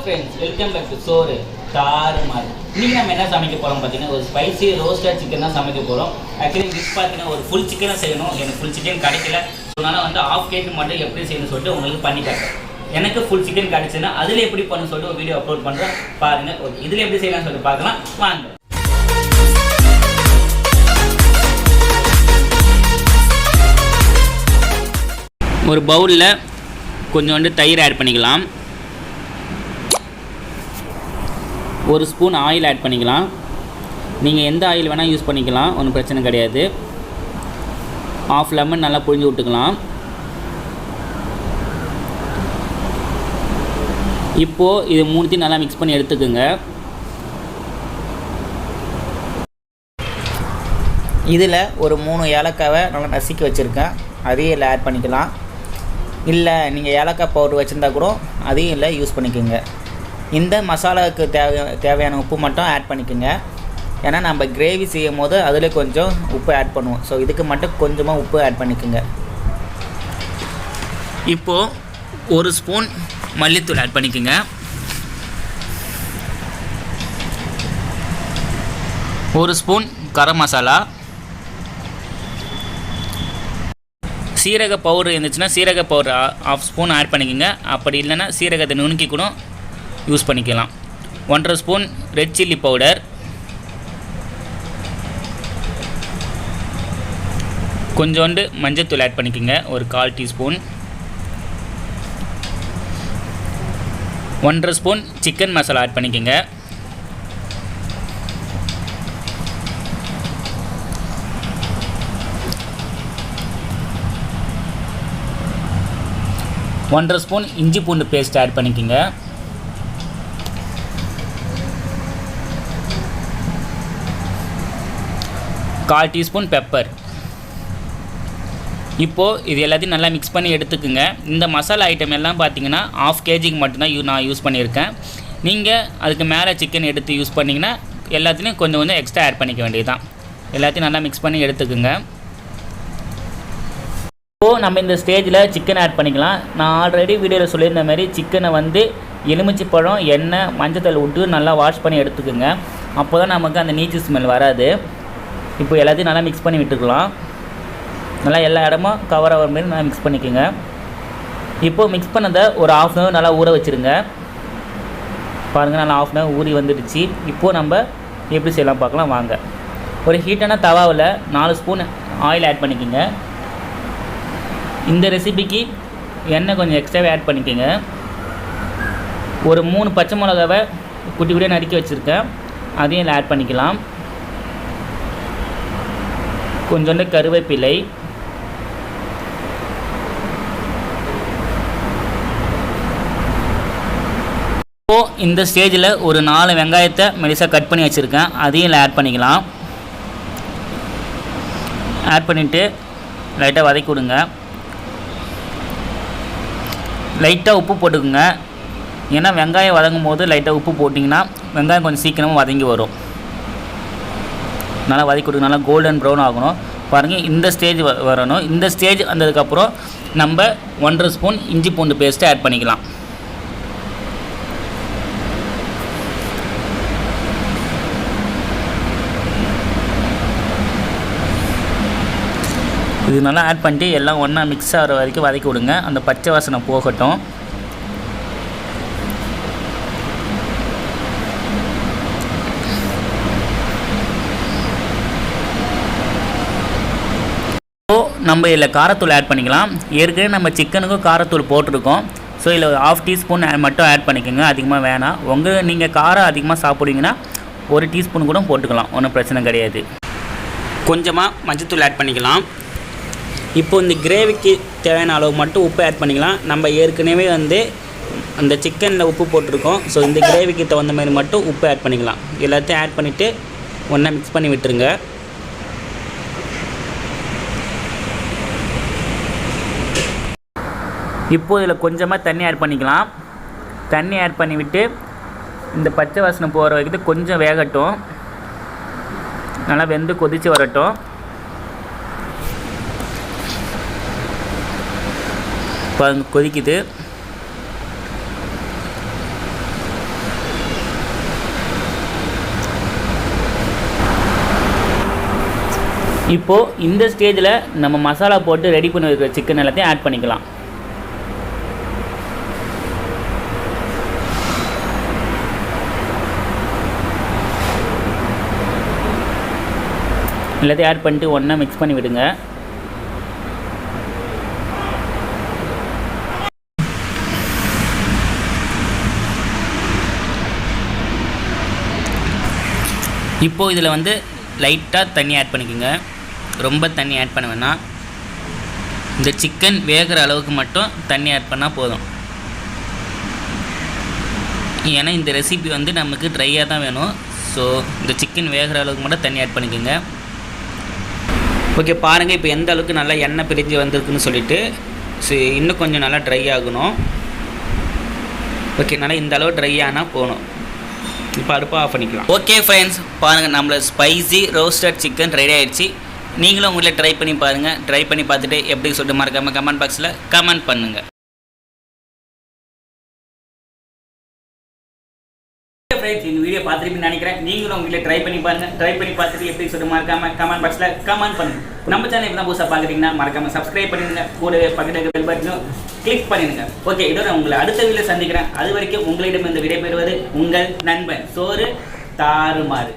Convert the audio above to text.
friends, welcome back to Sore Tarumar. இன்னைக்கு நம்ம என்ன சமைக்க போறோம் பாத்தீங்கன்னா ஒரு ஸ்பைசி ரோஸ்டட் சிக்கன் தான் சமைக்க போறோம். एक्चुअली this பாத்தீங்கன்னா ஒரு ফুল சிக்கன் செய்யணும். எனக்கு ফুল சிக்கன் கிடைக்கல. அதனால வந்து half kg மட்டும் எப்படி செய்யணும்னு சொல்லிட்டு உங்களுக்கு பண்ணி காட்டுறேன். எனக்கு ফুল சிக்கன் கிடைச்சனா அதுல எப்படி பண்ணனும் சொல்லிட்டு ஒரு வீடியோ அப்லோட் பண்றேன். பாருங்க. ஓகே. இதுல எப்படி செய்யலாம்னு சொல்லிட்டு பார்க்கலாம். வாங்க. ஒரு பவுல்ல கொஞ்சோண்டு தயிர் ஆட் பண்ணிக்கலாம். ஒரு ஸ்பூன் ஆயில் ஆட் பண்ணிக்கலாம். நீங்கள் எந்த ஆயில் வேணால் யூஸ் பண்ணிக்கலாம், ஒன்றும் பிரச்சனை கிடையாது. ஆஃப் லெமன் நல்லா புழிஞ்சு விட்டுக்கலாம். இப்போது இது மூணுத்தையும் நல்லா மிக்ஸ் பண்ணி எடுத்துக்கோங்க. இதில் ஒரு 3 ஏலக்காவை நல்லா நசுக்கி வச்சுருக்கேன், அதையும் இல்லை ஆட் பண்ணிக்கலாம். இல்லை நீங்கள் ஏலக்காய் பவுடர் வச்சுருந்தா கூட அதையும் இல்லை யூஸ் பண்ணிக்கோங்க. இந்த மசாலாவுக்கு தேவையான உப்பு மட்டும் ஆட் பண்ணிக்கோங்க. ஏன்னா நம்ம கிரேவி செய்யும் போது அதில் கொஞ்சம் உப்பு ஆட் பண்ணுவோம். ஸோ இதுக்கு மட்டும் கொஞ்சமாக உப்பு ஆட் பண்ணிக்கோங்க. இப்போது ஒரு ஸ்பூன் மல்லித்தூள் ஆட் பண்ணிக்கோங்க. ஒரு ஸ்பூன் கரம் மசாலா. சீரக பவுடர் இருந்துச்சுன்னா சீரக பவுடர் ½ ஸ்பூன் ஆட் பண்ணிக்கோங்க. அப்படி இல்லைன்னா சீரகத்தை நுணுக்கி கூட யூஸ் பண்ணிக்கலாம். 1½ ஸ்பூன் ரெட் சில்லி பவுடர். கொஞ்சோண்டு மஞ்சத்தூள் ஆட் பண்ணிக்கோங்க, ஒரு 1/4 teaspoon. 1½ spoon chicken masala add பண்ணிக்கோங்க. ஒன்றரை ஸ்பூன் இஞ்சி பூண்டு பேஸ்ட் ஆட் பண்ணிக்கோங்க. கால் டீஸ்பூன் பெப்பர். இப்போது இது எல்லாத்தையும் நல்லா மிக்ஸ் பண்ணி எடுத்துக்குங்க. இந்த மசாலா ஐட்டம் எல்லாம் பார்த்தீங்கன்னா ½ kg மட்டும்தான் நான் யூஸ் பண்ணியிருக்கேன். நீங்கள் அதுக்கு மேலே சிக்கன் எடுத்து யூஸ் பண்ணிங்கன்னா எல்லாத்துலேயும் கொஞ்சம் கொஞ்சம் எக்ஸ்ட்ரா ஆட் பண்ணிக்க வேண்டியது தான். எல்லாத்தையும் நல்லா மிக்ஸ் பண்ணி எடுத்துக்குங்க. இப்போது நம்ம இந்த ஸ்டேஜில் சிக்கன் ஆட் பண்ணிக்கலாம். நான் ஆல்ரெடி வீடியோவில் சொல்லியிருந்த மாதிரி சிக்கனை வந்து எலுமிச்சை பழம், எண்ணெய், மஞ்சத்தூள் விட்டு நல்லா வாஷ் பண்ணி எடுத்துக்கோங்க. அப்போ தான் நமக்கு அந்த நீச்சு ஸ்மெல் வராது. இப்போ எல்லாத்தையும் நல்லா மிக்ஸ் பண்ணி விட்டுக்கலாம். நல்லா எல்லா இடமும் கவர் ஆகிற மாரி நல்லா மிக்ஸ் பண்ணிக்கோங்க. இப்போது மிக்ஸ் பண்ணதை ஒரு ½ hour நல்லா ஊற வச்சுருங்க. பாருங்கள், நல்லா ½ hour ஊறி வந்துடுச்சு. இப்போது நம்ம எப்படி செய்யலாம் பார்க்கலாம் வாங்க. ஒரு ஹீட்டான தவாவில் 4 ஸ்பூன் ஆயில் ஆட் பண்ணிக்கோங்க. இந்த ரெசிபிக்கு எண்ணெய் கொஞ்சம் எக்ஸ்ட்ராவே ஆட் பண்ணிக்கோங்க. ஒரு 3 பச்சை மிளகாவை குட்டி குட்டியாக நறுக்கி வச்சுருக்கேன், அதையும் இதில் ஆட் பண்ணிக்கலாம். கொஞ்சோண்டு கருவேப்பிலை, இப்போது இந்த ஸ்டேஜில் ஒரு 4 வெங்காயத்தை மெலிசாக கட் பண்ணி வச்சுருக்கேன், அதையும் இதில் ஆட் பண்ணிக்கலாம். ஆட் பண்ணிவிட்டு லைட்டாக வதக்கி விடுங்க. லைட்டாக உப்பு போட்டுக்குங்க. ஏன்னா வெங்காயம் வதங்கும் போது லைட்டாக உப்பு போட்டிங்கன்னா வெங்காயம் கொஞ்சம் சீக்கிரமாக வதங்கி வரும். நல்லா வதக்கி கொடுங்க. நல்லா கோல்டன் ப்ரௌன் ஆகணும். பாருங்கள், இந்த ஸ்டேஜ் வரணும். இந்த ஸ்டேஜ் வந்ததுக்கப்புறம் நம்ம 1½ ஸ்பூன் இஞ்சி பூண்டு பேஸ்ட்டு ஆட் பண்ணிக்கலாம். இது நல்லா ஆட் பண்ணிட்டு எல்லாம் ஒன்றா மிக்ஸ் ஆகிற வரைக்கும் வதக்கி விடுங்க. அந்த பச்சை வாசனை போகட்டும். நம்ம இதில் காரத்தூள் ஆட் பண்ணிக்கலாம். ஏற்கனவே நம்ம சிக்கனுக்கும் காரத்தூள் போட்டிருக்கோம். ஸோ இதில் ஒரு ½ டீஸ்பூன் மட்டும் ஆட் பண்ணிக்கோங்க, அதிகமாக வேணாம். நீங்கள் காரம் அதிகமாக சாப்பிடுவீங்கன்னா 1 டீஸ்பூன் கூட போட்டுக்கலாம், ஒன்றும் பிரச்சனை கிடையாது. கொஞ்சமாக மஞ்சத்தூள் ஆட் பண்ணிக்கலாம். இப்போது இந்த கிரேவிக்கு தேவையான அளவு மட்டும் உப்பு ஆட் பண்ணிக்கலாம். நம்ம ஏற்கனவே வந்து அந்த சிக்கனில் உப்பு போட்டிருக்கோம். ஸோ இந்த கிரேவிக்கு தகுந்த மாதிரி மட்டும் உப்பு ஆட் பண்ணிக்கலாம். எல்லாத்தையும் ஆட் பண்ணிவிட்டு ஒன்றா மிக்ஸ் பண்ணி விட்டுருங்க. இப்போது இதில் கொஞ்சமாக தண்ணி ஆட் பண்ணிக்கலாம். தண்ணி ஆட் பண்ணிவிட்டு இந்த பச்சை வாசனை போகிற வரைக்கும் கொஞ்சம் வேகட்டும். நல்லா வெந்து கொதித்து வரட்டும். பாருங்க கொதிக்குது. இப்போது இந்த ஸ்டேஜில் நம்ம மசாலா போட்டு ரெடி பண்ணி வைக்கிற சிக்கன் எல்லாத்தையும் ஆட் பண்ணிக்கலாம். எல்லாத்தையும் ஆட் பண்ணிட்டு ஒன்றா மிக்ஸ் பண்ணி விடுங்க. இப்போது இதில் வந்து லைட்டாக தண்ணி ஆட் பண்ணிக்கோங்க. ரொம்ப தண்ணி ஆட் பண்ண வேணாம். இந்த சிக்கன் வேகிற அளவுக்கு மட்டும் தண்ணி ஆட் பண்ணால் போதும். ஏன்னா இந்த ரெசிபி வந்து நமக்கு ட்ரையாக தான் வேணும். ஸோ இந்த சிக்கன் வேகிற அளவுக்கு மட்டும் தண்ணி ஆட் பண்ணிக்கோங்க. ஓகே, பாருங்கள் இப்போ எந்த அளவுக்கு நல்லா எண்ணெய் பிரிஞ்சு வந்திருக்குன்னு சொல்லிட்டு. ஸோ இன்னும் கொஞ்சம் நல்லா ட்ரை ஆகணும். ஓகே, நல்லா இந்த அளவு ட்ரை ஆனால் போகணும். இப்போ அடுப்பை ஆஃப் பண்ணிக்கலாம். ஓகே ஃப்ரெண்ட்ஸ், பாருங்கள் நம்மள ஸ்பைசி ரோஸ்டட் சிக்கன் ரெடி ஆகிடுச்சு. நீங்களும் உங்களை ட்ரை பண்ணி பாருங்கள். ட்ரை பண்ணி பார்த்துட்டு எப்படி சொல்லிட்டு மறக்காமல் கமெண்ட் பாக்ஸில் கமெண்ட் பண்ணுங்கள். ஃப்ரெண்ட்ஸ், இந்த வீடியோ பார்த்துருப்பீங்கன்னு நினைக்கிறேன். நீங்களும் உங்களை ட்ரை பண்ணி பாருங்கள். ட்ரை பண்ணி பார்த்துட்டு எப்படி சொல்லிட்டு மறக்காமல் கமெண்ட் பாக்ஸில் கமெண்ட் பண்ணுங்கள். நம்ம சேனல் இப்போ தான் புதுசாக பார்க்குறீங்கன்னா மறக்காமல் சப்ஸ்கிரைப் பண்ணிடுங்க. கூடவே பக்கத்தில் பெல் பட்டனும் கிளிக் பண்ணிடுங்க. ஓகே, இதோட உங்களை அடுத்த வீடியோவில் சந்திக்கிறேன். அது வரைக்கும் உங்களிடம் இந்த விடைபெறுவது உங்கள் நண்பன் சோறு தாறுமாறு.